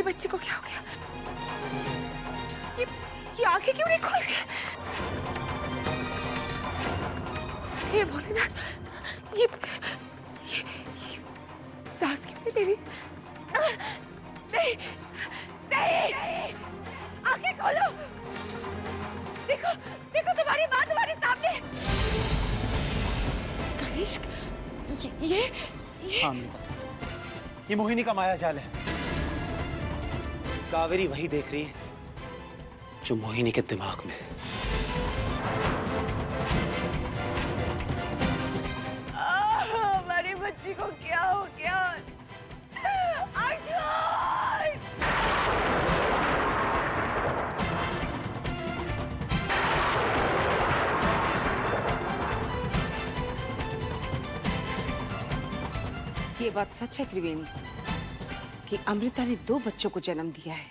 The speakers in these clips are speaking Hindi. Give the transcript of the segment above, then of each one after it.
बच्चे को क्या हो गया? ये आंखें क्यों नहीं खोल रही? ये भोलेनाथ, ये सांस क्यों नहीं ले रही? नहीं, नहीं, आंखें खोलो। देखो, देखो तुम्हारी माँ तुम्हारे सामने। कनिष्क, ये हाँ, ये मोहिनी का माया जाल है। कावेरी वही देख रही है जो मोहिनी के दिमाग में है। हमारी बच्ची को क्या हो गया? अर्जुन! ये बात सच है त्रिवेणी कि अमृता ने 2 बच्चों को जन्म दिया है,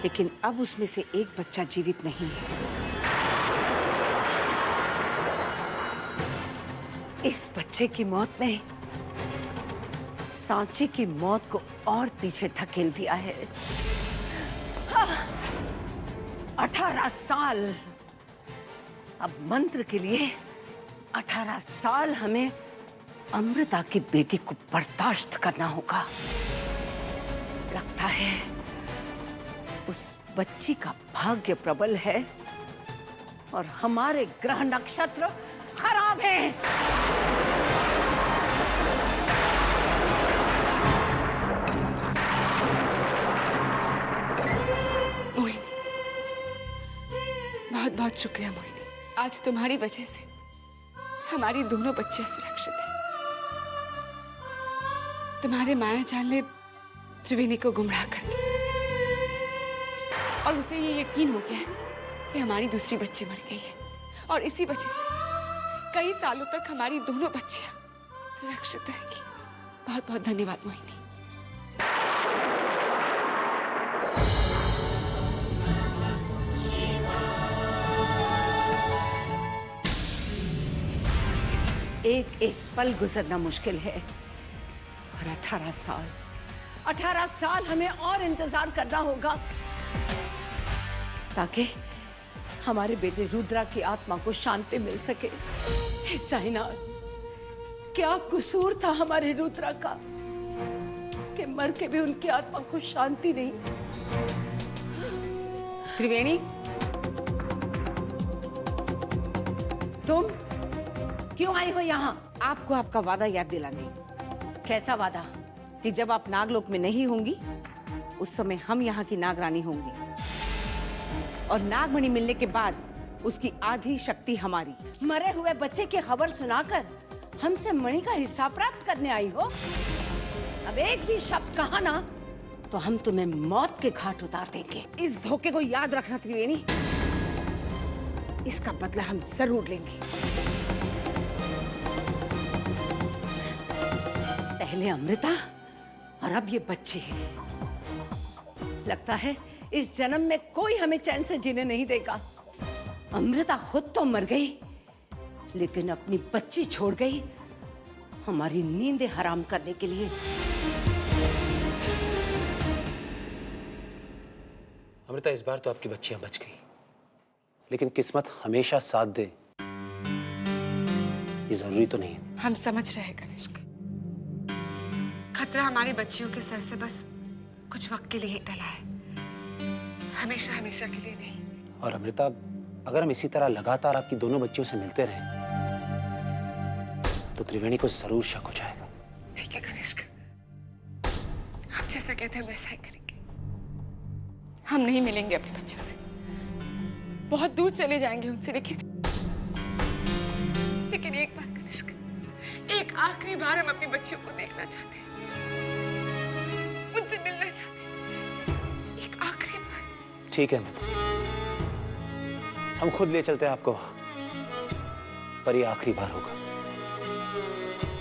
लेकिन अब उसमें से एक बच्चा जीवित नहीं है। इस बच्चे की मौत ने सांची की मौत को और पीछे धकेल दिया है। 18 साल। अब मंत्र के लिए 18 साल हमें अमृता की बेटी को बर्दाश्त करना होगा। लगता है उस बच्ची का भाग्य प्रबल है और हमारे ग्रह नक्षत्र खराब हैं। मोहिनी, बहुत बहुत शुक्रिया मोहिनी। आज तुम्हारी वजह से हमारी दोनों बच्चियां सुरक्षित हैं। तुम्हारे माया जाल ने त्रिवेणी को गुमराह कर दिया और उसे ये यकीन हो गया है कि हमारी दूसरी बच्ची मर गई है, और इसी वजह से कई सालों तक हमारी दोनों बच्चियां सुरक्षित रहेंगी। बहुत बहुत धन्यवाद मोहिनी। एक एक पल गुजरना मुश्किल है और 18 साल हमें और इंतजार करना होगा ताकि हमारे बेटे रुद्रा की आत्मा को शांति मिल सके। साईनाथ, क्या कसूर था हमारे रुद्रा का कि मर के भी उनकी आत्मा को शांति नहीं? त्रिवेणी, तुम क्यों आई हो यहाँ? आपको आपका वादा याद दिलाने। कैसा वादा? कि जब आप नागलोक में नहीं होंगी उस समय हम यहाँ की नागरानी होंगी और नागमणि मिलने के बाद उसकी आधी शक्ति हमारी। मरे हुए बच्चे की खबर सुनाकर हमसे मणि का हिस्सा प्राप्त करने आई हो? अब एक भी शब्द कहा ना तो हम तुम्हें मौत के घाट उतार देंगे। इस धोखे को याद रखना त्रिवेणी, इसका बदला हम जरूर लेंगे। पहले अमृता और अब ये बच्ची। लगता है इस जन्म में कोई हमें चैन से जीने नहीं देगा। अमृता खुद तो मर गई, लेकिन अपनी बच्ची छोड़ गई हमारी नींदें हराम करने के लिए। अमृता, इस बार तो आपकी बच्चियां बच गई, लेकिन किस्मत हमेशा साथ दे ये जरूरी तो नहीं है। हम समझ रहे हैं कनिष्क, खतरा हमारी बच्चियों के सर से बस कुछ वक्त के लिए ही टला है, हमेशा हमेशा के लिए नहीं। और अमृता, अगर हम इसी तरह लगातार आपकी दोनों बच्चियों से मिलते रहे तो त्रिवेणी को जरूर शक हो जाएगा। ठीक है कनिष्क, आप जैसा कहते हैं वैसा ही करेंगे। हम नहीं मिलेंगे अपने बच्चों से, बहुत दूर चले जाएंगे उनसे, लेकिन एक बार कनिष्क, एक आखिरी बार हम अपनी बच्चियों को देखना चाहते हैं, उनसे मिलना चाहते हैं, एक आखिरी बार। ठीक है अमृता, हम खुद ले चलते हैं आपको वहां, पर ये आखिरी बार होगा।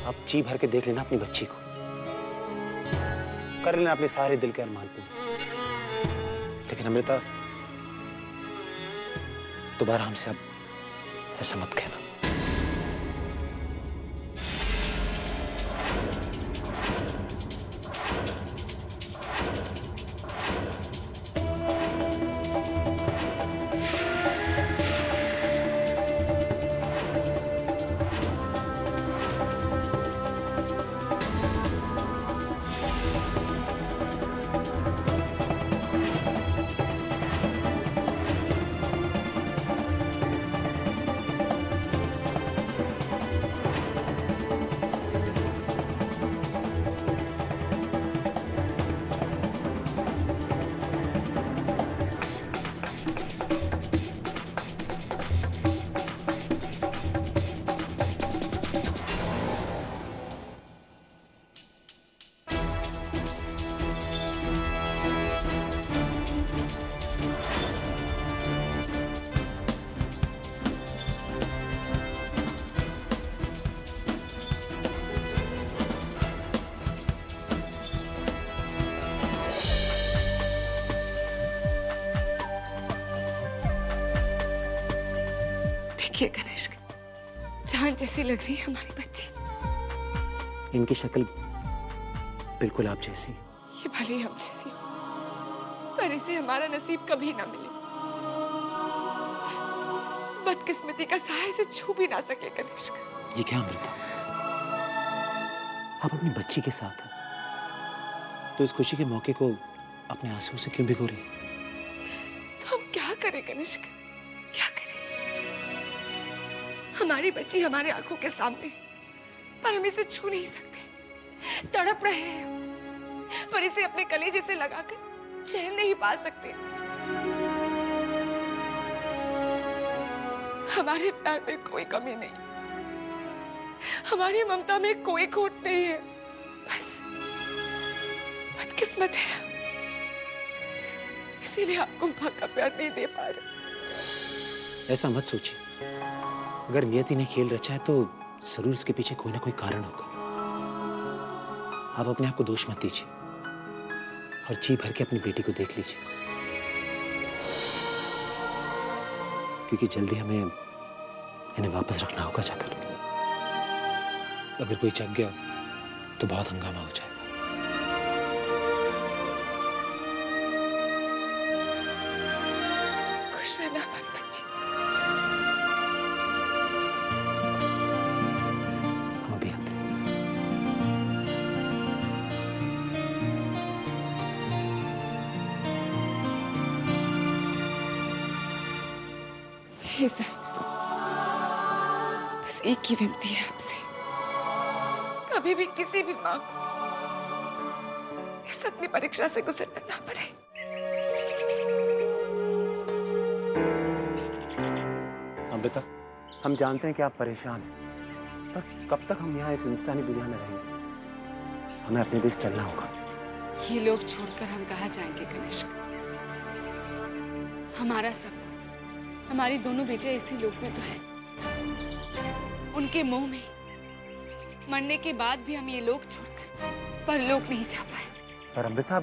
आप जी भर के देख लेना अपनी बच्ची को, कर लेना अपने सारे दिल के अरमान पूरे। लेकिन अमृता, दोबारा हमसे अब ऐसा मत कहना। देखिए कनिष्क, जान जैसी लग रही है हमारी बच्ची। इनकी शक्ल बिल्कुल आप जैसी। ये भले ही हम जैसी हो, पर इसे हमारा नसीब कभी ना मिले। बदकिस्मती का साया इसे छू भी ना सके कनिष्क। ये क्या अमृता, आप अपनी बच्ची के साथ हैं, तो इस खुशी के मौके को अपने आंसुओं से क्यों भिगो रही? तो हम क्या करें कनिष्क, क्या करें? हमारी बच्ची हमारे आंखों के सामने, पर हम इसे छू नहीं सकते। तड़प रहे हैं हम, पर इसे अपने कलेजे से लगाकर चैन नहीं पा सकते। हमारे प्यार में कोई कमी नहीं, हमारी ममता में कोई खोट नहीं है, बस बदकिस्मत है, इसीलिए आपको मां का प्यार नहीं दे पा रहे। ऐसा मत सोचिए, अगर नियति ने खेल रचा है तो जरूर इसके पीछे कोई ना कोई कारण होगा। आप अपने आप को दोष मत दीजिए और जी भर के अपनी बेटी को देख लीजिए, क्योंकि जल्दी हमें इन्हें वापस रखना होगा जाकर। अगर कोई जग गया तो बहुत हंगामा हो जाएगा। खुश रहना हमारी बच्ची। हम अभी आते हैं। हे सर, बस एक ही विनती है आपसे, कभी भी किसी भी मां को इस अपनी परीक्षा से गुजरना ना पड़े। अमृता, हम जानते हैं कि आप परेशान हैं, पर कब तक हम यहाँ इस इंसानी दुनिया में रहेंगे? हमें अपने देश चलना होगा। ये लोग छोड़कर हम कहाँ जाएंगे कनिष्क? हमारा सब कुछ, हमारी दोनों बेटे इसी लोक में तो है। उनके मोह में मरने के बाद भी हम ये लोग छोड़कर परलोक नहीं जा पाए। पर अमृता,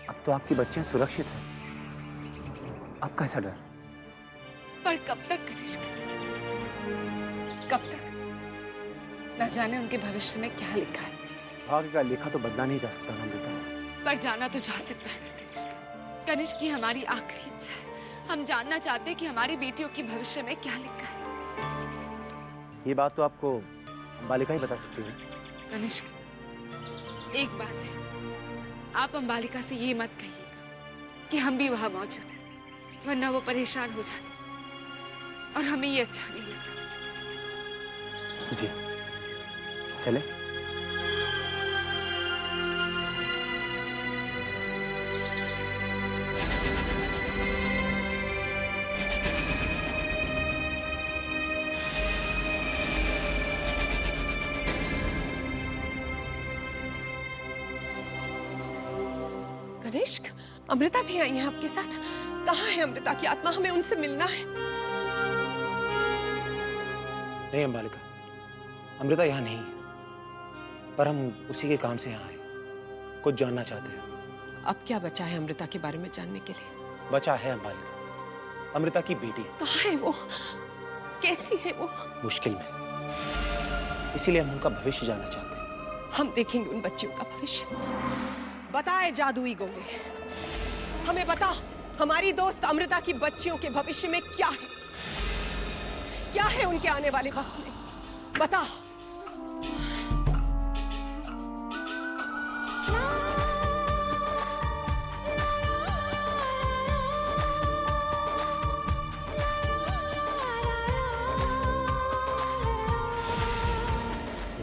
अब तो आपकी बच्चियां सुरक्षित हैं। आपका ऐसा डर? पर कब तक कनिष्क, कब तक? न जाने उनके भविष्य में क्या लिखा है। भाग्य का लेखा तो बदला नहीं जा सकता ना अमृता। पर जाना तो जा सकता है ना कनिष्क। कनिष्क की हमारी आखिरी इच्छा है, हम जानना चाहते हैं कि हमारी बेटियों की भविष्य में क्या लिखा है। ये बात तो आपको बालिका ही बता सकती है। कनिष्क, एक बात है, आप अंबालिका से ये मत कहिएगा कि हम भी वहां मौजूद हैं, वरना वो परेशान हो जाती और हमें ये अच्छा नहीं लगता। जी, चले? कनिष्क, अमृता भी आई है आपके साथ। कहाँ है अमृता की आत्मा? हमें उनसे मिलना है। नहीं अंबालिका, अमृता यहाँ नहीं है, पर हम उसी के काम से यहाँ आए, कुछ जानना चाहते हैं। अब क्या बचा है अमृता के बारे में जानने के लिए? बचा है अंबालिका, अमृता की बेटी। कहाँ है वो? कैसी है वो? मुश्किल में, इसीलिए हम उनका भविष्य जानना चाहते हैं। हम देखेंगे उन बच्चियों का भविष्य। बताए जादुई गोले, हमें बता, हमारी दोस्त अमृता की बच्चियों के भविष्य में क्या है? क्या है उनके आने वाले वक्त में? बता।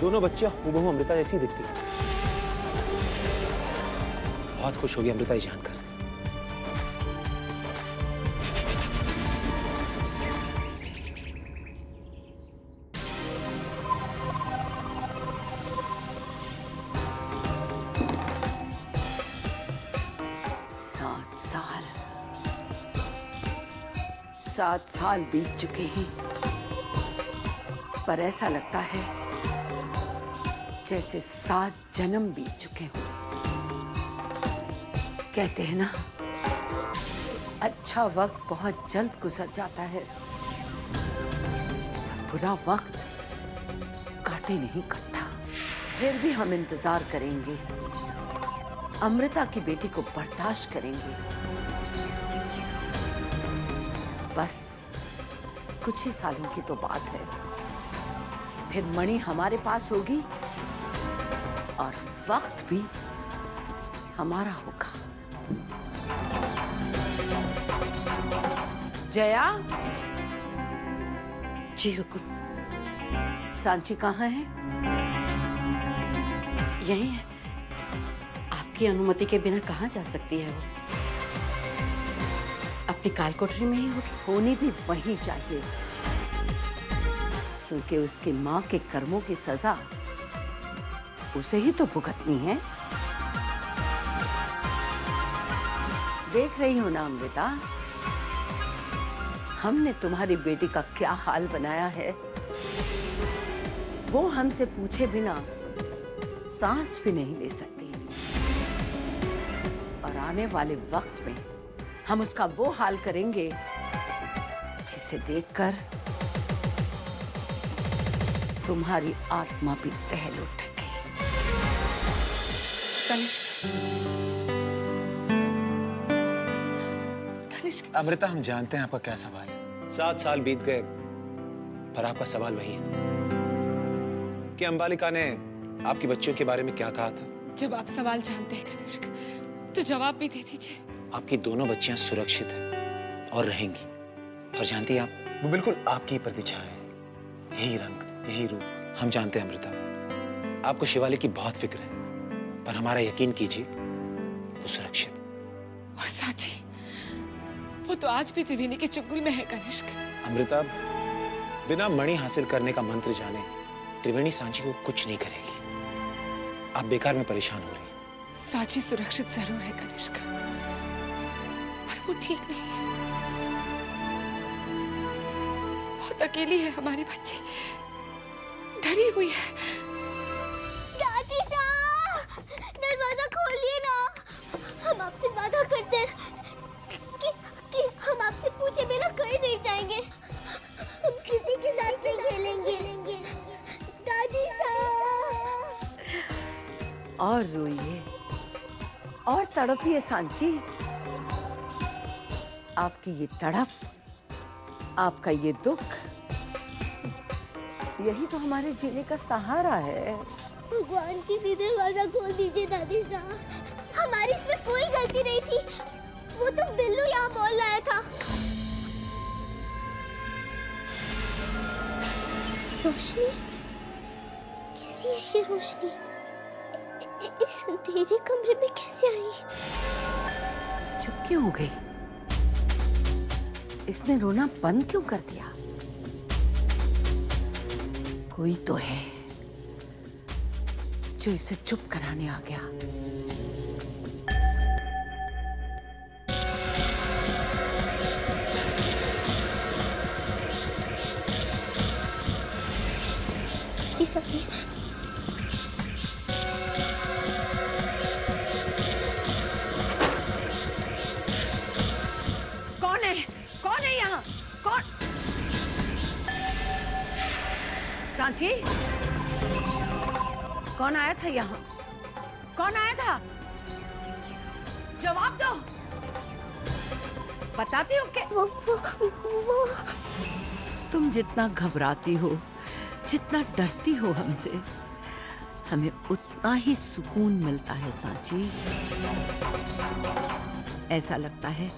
दोनों बच्चियां हूबहू अमृता जैसी दिखती हैं। बहुत खुश होगी अमृता ये जानकर। सात साल बीत चुके हैं, पर ऐसा लगता है जैसे 7 जन्म बीत चुके हों। कहते हैं ना, अच्छा वक्त बहुत जल्द गुजर जाता है। बुरा वक्त काटे नहीं कटता। फिर भी हम इंतजार करेंगे, अमृता की बेटी को बर्दाश्त करेंगे। बस कुछ ही सालों की तो बात है, फिर मणि हमारे पास होगी और वक्त भी हमारा होगा। जया। जी हुकुम। सांची कहाँ है? यही है। आपकी अनुमति के बिना कहाँ जा सकती है वो? अपनी काल कोठरी में ही होगी। होनी भी वही चाहिए, क्योंकि उसकी माँ के कर्मों की सजा उसे ही तो भुगतनी है। देख रही हो ना अमृता, हमने तुम्हारी बेटी का क्या हाल बनाया है। वो हमसे पूछे बिना सांस भी नहीं ले सकती, और आने वाले वक्त में हम उसका वो हाल करेंगे जिसे देखकर तुम्हारी आत्मा भी दहल उठेगी। कनिष्क, अमृता, हम जानते हैं आपका क्या सवाल है। 7 साल बीत गए, पर आपका सवाल वही है कि अंबालिका ने आपकी बच्चियों के बारे में क्या कहा था। जब आप सवाल जानते हैं कनिष्क, तो जवाब भी दे दीजिए। आपकी दोनों बच्चियां सुरक्षित हैं और रहेंगी, और जानती हैं आप, वो बिल्कुल आपकी ही प्रतिछाया है। यही रंग, यही रूप। हम जानते हैं अमृता, आपको शिवालिक की बहुत फिक्र है, पर हमारा यकीन कीजिए, वो सुरक्षित। और सांची, वो तो आज भी त्रिवेणी के चुंगल में है कनिष्क। अमृता, बिना मणि हासिल करने का मंत्र जाने त्रिवेणी सांची को कुछ नहीं करेगी। आप बेकार में परेशान हो रही हैं। सांची सुरक्षित जरूर है कनिष्क, पर वो ठीक नहीं है। बहुत अकेली है हमारी बच्ची, डरी हुई है। दादी साहब, दरवाजा खोलिए ना। हम आपसे वादा करते हैं कि हम आपसे पूछे बिना कहीं नहीं जाएंगे। हम किसी के साथ नहीं खेलेंगे। दादी साहब। और रोइए और तड़पिए सांची। आपकी ये तड़प, आपका ये दुख, यही तो हमारे जीने का सहारा है। भगवान किसी दरवाजा खोल दीजिए दादी साहब। हमारी इसमें कोई गलती नहीं थी, वो तो बिल्लू यहाँ बोल रहा था। रोशनी, कैसी है ये रोशनी? इस अंधेरे कमरे में कैसे आई? चुप क्यों हो गई? इसने रोना बंद क्यों कर दिया? कोई तो है जो इसे चुप कराने आ गया। ये सब्जी कौन है? कौन है यहाँ? कौन? सांची, कौन आया था यहाँ? कौन आया था? जवाब दो। बताती हो कि वो तुम जितना घबराती हो, जितना डरती हो हमसे, हमें उतना ही सुकून मिलता है सांची। ऐसा लगता है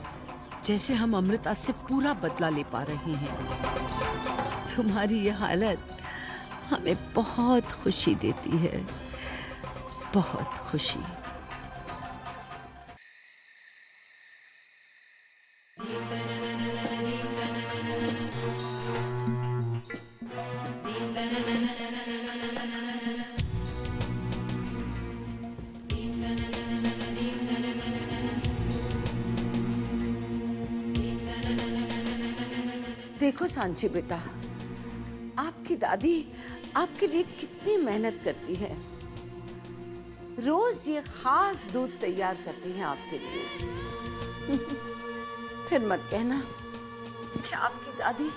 जैसे हम अमृता से पूरा बदला ले पा रहे हैं। तुम्हारी ये हालत हमें बहुत खुशी देती है, बहुत खुशी। देखो सांची बेटा, आपकी दादी आपके लिए कितनी मेहनत करती है। रोज ये खास दूध तैयार करती हैं आपके लिए। फिर मत कहना कि आपकी दादी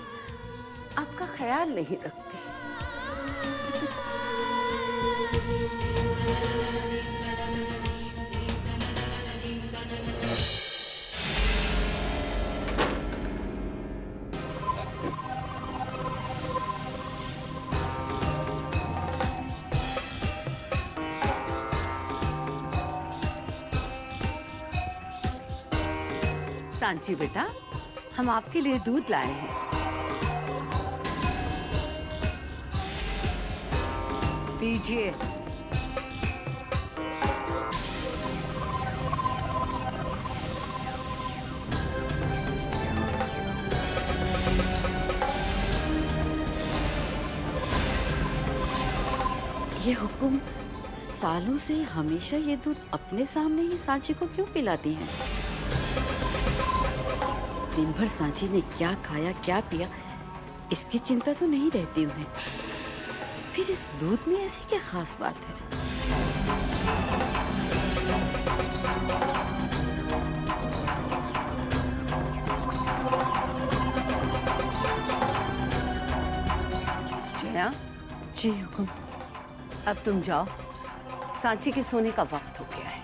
आपका ख्याल नहीं रखती। सांची बेटा, हम आपके लिए दूध लाए हैं। पीजिए। ये हुक्म सालों से हमेशा ये दूध अपने सामने ही सांची को क्यों पिलाती हैं? दिन भर सांची ने क्या खाया क्या पिया इसकी चिंता तो नहीं रहती उन्हें। फिर इस दूध में ऐसी क्या खास बात है? जया, जी हुक्म। अब तुम जाओ, सांची के सोने का वक्त हो गया है।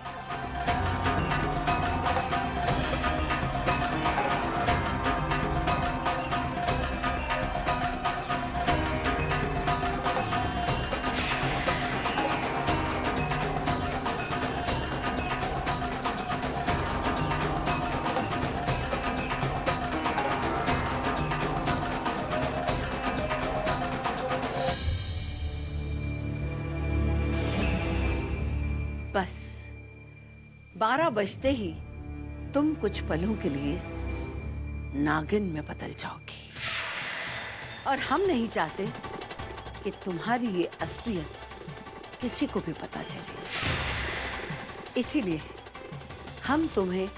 बस 12 बजते ही तुम कुछ पलों के लिए नागिन में बदल जाओगी, और हम नहीं चाहते कि तुम्हारी ये असलियत किसी को भी पता चले। इसीलिए हम तुम्हें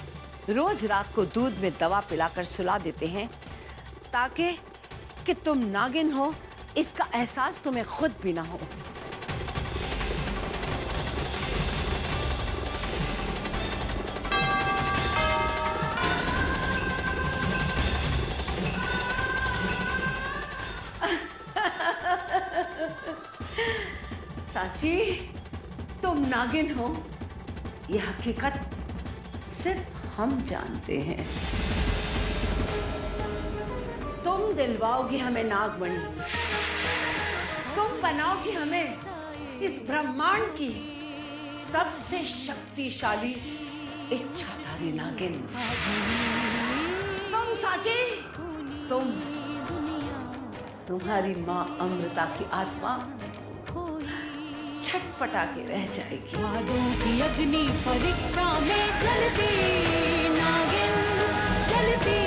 रोज रात को दूध में दवा पिलाकर सुला देते हैं, ताकि कि तुम नागिन हो इसका एहसास तुम्हें खुद भी ना हो। सांची, तुम नागिन हो ये हकीकत सिर्फ हम जानते हैं। तुम दिलवाओगी हमें नागमणि, तुम बनाओगी हमें इस ब्रह्मांड की सबसे शक्तिशाली इच्छाधारी नागिन। तुम सांची, तुम्हारी माँ अमृता की आत्मा छटपटा के रह जाएगी। वादों की अग्नि परीक्षा में जलती नागिन, जलती